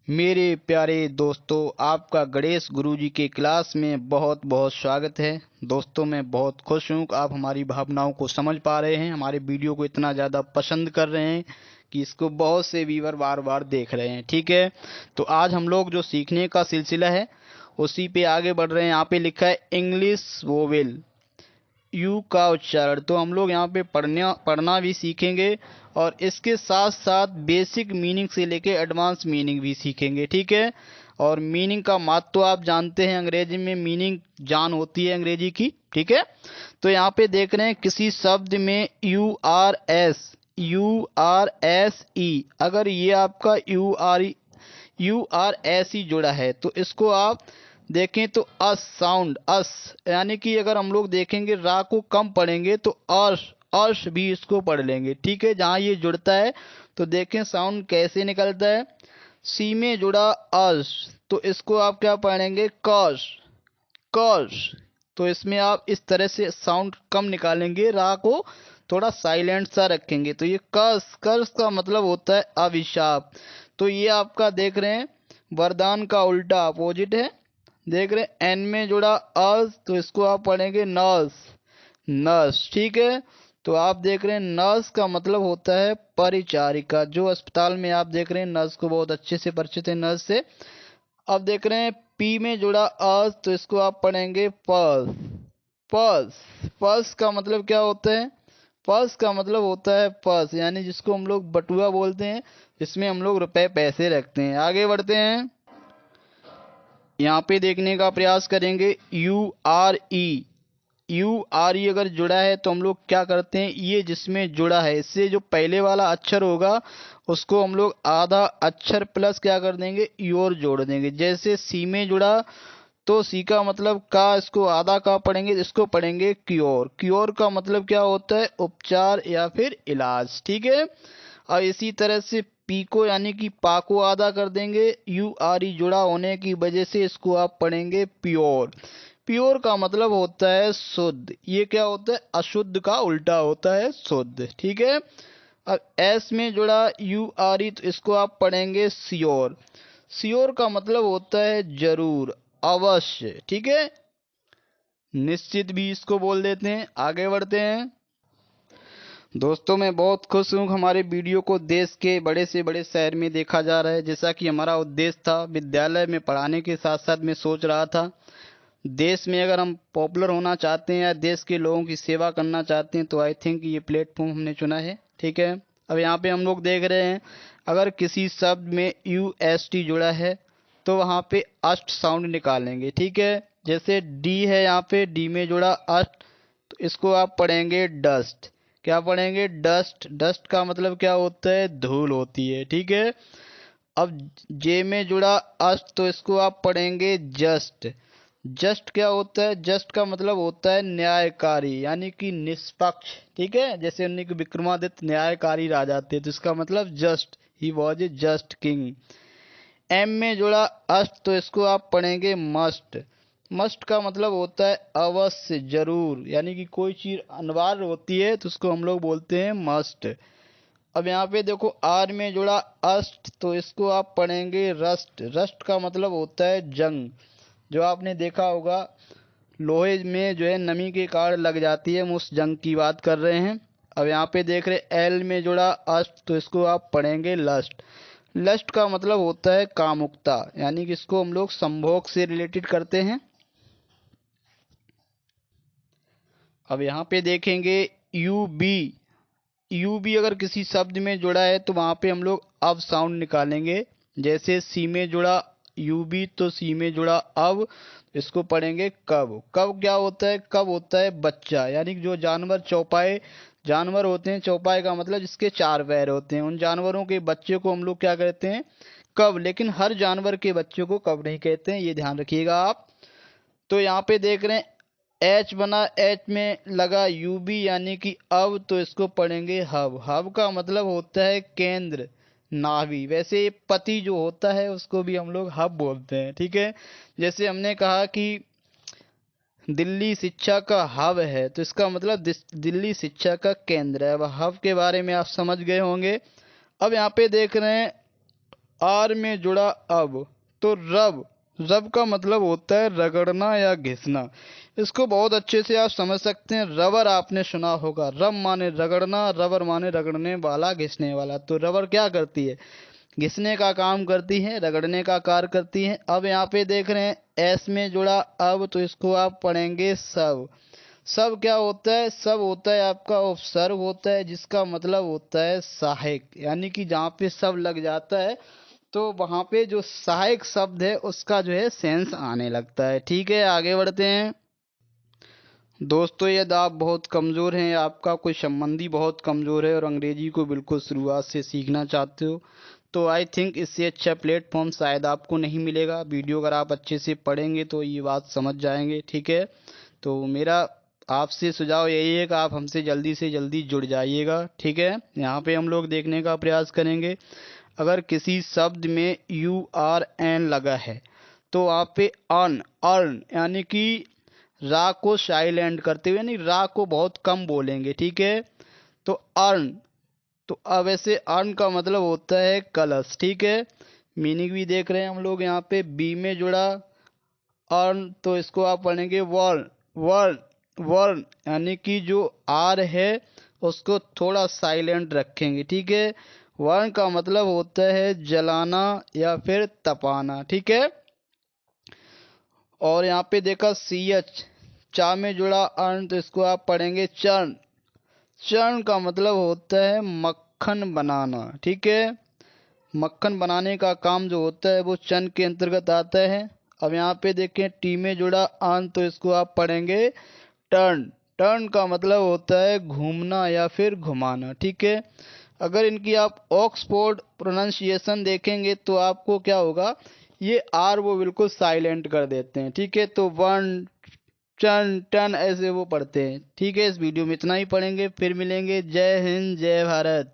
मेरे प्यारे दोस्तों, आपका गणेश गुरुजी के क्लास में बहुत बहुत स्वागत है। दोस्तों, मैं बहुत खुश हूँ कि आप हमारी भावनाओं को समझ पा रहे हैं, हमारे वीडियो को इतना ज़्यादा पसंद कर रहे हैं कि इसको बहुत से व्यूअर बार बार देख रहे हैं। ठीक है, तो आज हम लोग जो सीखने का सिलसिला है उसी पे आगे बढ़ रहे हैं। यहाँ पे लिखा है इंग्लिश वोवेल, यू का उच्चारण। तो हम लोग यहाँ पे पढ़ना भी सीखेंगे और इसके साथ साथ बेसिक मीनिंग से लेके एडवांस मीनिंग भी सीखेंगे। ठीक है, और मीनिंग का महत्व तो आप जानते हैं, अंग्रेजी में मीनिंग जान होती है अंग्रेजी की। ठीक है, तो यहाँ पे देख रहे हैं किसी शब्द में यू आर एस अगर ये आपका यू आर एस ई जुड़ा है तो इसको आप देखें तो अस साउंड, अस यानी कि अगर हम लोग देखेंगे रा को कम पढ़ेंगे तो अर्श, अर्श भी इसको पढ़ लेंगे। ठीक है, जहाँ ये जुड़ता है तो देखें साउंड कैसे निकलता है। सी में जुड़ा अर्श तो इसको आप क्या पढ़ेंगे, कश, कश। तो इसमें आप इस तरह से साउंड कम निकालेंगे, रा को थोड़ा साइलेंट सा रखेंगे। तो ये कस, कर्स का मतलब होता है अभिशाप। तो ये आपका देख रहे हैं वरदान का उल्टा अपोजिट है। देख रहे हैं एन में जुड़ा अस तो इसको आप पढ़ेंगे नर्स, नर्स। ठीक है, तो आप देख रहे हैं नर्स का मतलब होता है परिचारिका। जो अस्पताल में आप देख रहे हैं नर्स को बहुत अच्छे से परिचित है, नर्स से। अब देख रहे हैं पी में जुड़ा अस तो इसको आप पढ़ेंगे पर्स, पर्स। पर्स का मतलब क्या होता है, पर्स का मतलब होता है पर्स, यानी जिसको हम लोग बटुआ बोलते हैं, जिसमें हम लोग रुपए पैसे रखते हैं। आगे बढ़ते हैं, यहाँ पे देखने का प्रयास करेंगे यू आर ई अगर जुड़ा है तो हम लोग क्या करते हैं, ये जिसमें जुड़ा है इससे जो पहले वाला अक्षर होगा उसको हम लोग आधा अक्षर प्लस क्या कर देंगे, योर जोड़ देंगे। जैसे सी में जुड़ा तो सी का मतलब का, इसको आधा का पढ़ेंगे, इसको पढ़ेंगे क्योर। क्योर का मतलब क्या होता है, उपचार या फिर इलाज। ठीक है, और इसी तरह से पी को यानी कि पा को आधा कर देंगे, यू आर ई जुड़ा होने की वजह से इसको आप पढ़ेंगे प्योर। प्योर का मतलब होता है शुद्ध। ये क्या होता है, अशुद्ध का उल्टा होता है शुद्ध। ठीक है, अब एस में जुड़ा यू आर ई तो इसको आप पढ़ेंगे श्योर। श्योर का मतलब होता है जरूर, अवश्य। ठीक है, निश्चित भी इसको बोल देते हैं। आगे बढ़ते हैं दोस्तों, मैं बहुत खुश हूँ हमारे वीडियो को देश के बड़े से बड़े शहर में देखा जा रहा है। जैसा कि हमारा उद्देश्य था विद्यालय में पढ़ाने के साथ साथ मैं सोच रहा था देश में अगर हम पॉपुलर होना चाहते हैं या देश के लोगों की सेवा करना चाहते हैं तो आई थिंक ये प्लेटफॉर्म हमने चुना है। ठीक है, अब यहाँ पे हम लोग देख रहे हैं अगर किसी शब्द में यू एस टी जुड़ा है तो वहाँ पे अष्ट साउंड निकालेंगे। ठीक है, जैसे डी है, यहाँ पे डी में जुड़ा अष्ट तो इसको आप पढ़ेंगे डस्ट। क्या पढ़ेंगे, डस्ट। डस्ट का मतलब क्या होता है, धूल होती है। ठीक है, अब जे में जुड़ा अष्ट तो इसको आप पढ़ेंगे जस्ट। जस्ट क्या होता है, जस्ट का मतलब होता है न्यायकारी यानी कि निष्पक्ष। ठीक है, जैसे उन्हीं के विक्रमादित्य न्यायकारी राजा थे तो इसका मतलब just, he was a just king. एम में जुड़ा अष्ट तो इसको आप पढ़ेंगे मस्ट। मस्ट का मतलब होता है अवश्य, जरूर, यानी कि कोई चीज अनिवार्य होती है तो उसको हम लोग बोलते हैं मस्ट। अब यहाँ पे देखो आर में जुड़ा अष्ट तो इसको आप पढ़ेंगे रस्ट। रस्ट का मतलब होता है जंग। जो आपने देखा होगा लोहे में जो है नमी के कारण लग जाती है, हम उस जंग की बात कर रहे हैं। अब यहाँ पे देख रहे एल में जुड़ा अष्ट तो इसको आप पढ़ेंगे लस्ट। लस्ट का मतलब होता है कामुकता, यानी कि इसको हम लोग संभोग से रिलेटेड करते हैं। अब यहाँ पे देखेंगे यू बी, यू भी अगर किसी शब्द में जुड़ा है तो वहां पे हम लोग अब साउंड निकालेंगे। जैसे सी में जुड़ा यू भी तो सी में जुड़ा अब, इसको पढ़ेंगे कब। कब क्या होता है, कब होता है बच्चा, यानी कि जो जानवर चौपाए जानवर होते हैं, चौपाए का मतलब जिसके चार पैर होते हैं, उन जानवरों के बच्चे को हम लोग क्या कहते हैं, कब। लेकिन हर जानवर के बच्चे को कब नहीं कहते हैं, ये ध्यान रखिएगा आप। तो यहाँ पे देख रहे हैं एच बना, एच में लगा यू बी यानी कि अब तो इसको पढ़ेंगे हब। हब का मतलब होता है केंद्र, नाभि। वैसे ये पति जो होता है उसको भी हम लोग हब बोलते हैं। ठीक है, जैसे हमने कहा कि दिल्ली शिक्षा का हब है तो इसका मतलब दिल्ली शिक्षा का केंद्र है। अब हब के बारे में आप समझ गए होंगे। अब यहाँ पे देख रहे हैं आर में जुड़ा अब, तो रब, रब का मतलब होता है रगड़ना या घिसना। इसको बहुत अच्छे से आप समझ सकते हैं। रबर आपने सुना होगा, रब माने रगड़ना, रबर माने रगड़ने वाला, घिसने वाला। तो रबर क्या करती है? घिसने का काम करती है, रगड़ने का कार्य करती है। अब यहाँ पे देख रहे हैं एस में जुड़ा अब, तो इसको आप पढ़ेंगे सब। सब क्या होता है? सब होता है आपका उपसर्ग होता है, जिसका मतलब होता है सहायक। यानी कि जहाँ पे सब लग जाता है तो वहाँ पे जो सहायक शब्द है उसका जो है सेंस आने लगता है। ठीक है, आगे बढ़ते हैं। दोस्तों यदि आप बहुत कमज़ोर हैं, आपका कोई संबंधी बहुत कमज़ोर है और अंग्रेजी को बिल्कुल शुरुआत से सीखना चाहते हो, तो आई थिंक इससे अच्छा प्लेटफॉर्म शायद आपको नहीं मिलेगा। वीडियो अगर आप अच्छे से पढ़ेंगे तो ये बात समझ जाएंगे। ठीक है, तो मेरा आपसे सुझाव यही है कि आप हमसे जल्दी से जल्दी जुड़ जाइएगा। ठीक है, यहाँ पे हम लोग देखने का प्रयास करेंगे। अगर किसी शब्द में यू आर एन लगा है तो आप पे अर्न, अर्न यानी कि रा को साइलेंट करते हुए, यानी रा को बहुत कम बोलेंगे। ठीक है, तो अर्न, तो अब ऐसे अर्न का मतलब होता है कलश। ठीक है, मीनिंग भी देख रहे हैं हम लोग। यहाँ पे बी में जुड़ा अर्न, तो इसको आप पढ़ेंगे वर्ण, वर्ण, वर्ण यानी कि जो आर है उसको थोड़ा साइलेंट रखेंगे। ठीक है, वर्ण का मतलब होता है जलाना या फिर तपाना। ठीक है, और यहाँ पे देखा सी एच, चा में जुड़ा अर्ण, तो इसको आप पढ़ेंगे चर्ण। चर्ण का मतलब होता है मक्खन बनाना। ठीक है, मक्खन बनाने का काम जो होता है वो चर्ण के अंतर्गत आता है। अब यहाँ पे देखें टी में जुड़ा अन, तो इसको आप पढ़ेंगे टर्न। टर्न का मतलब होता है घूमना या फिर घुमाना। ठीक है, अगर इनकी आप ऑक्सफोर्ड प्रोनाउंसिएशन देखेंगे तो आपको क्या होगा, ये आर वो बिल्कुल साइलेंट कर देते हैं। ठीक है, तो वन, टन, टन ऐसे वो पढ़ते हैं। ठीक है, इस वीडियो में इतना ही पढ़ेंगे, फिर मिलेंगे। जय हिंद, जय भारत।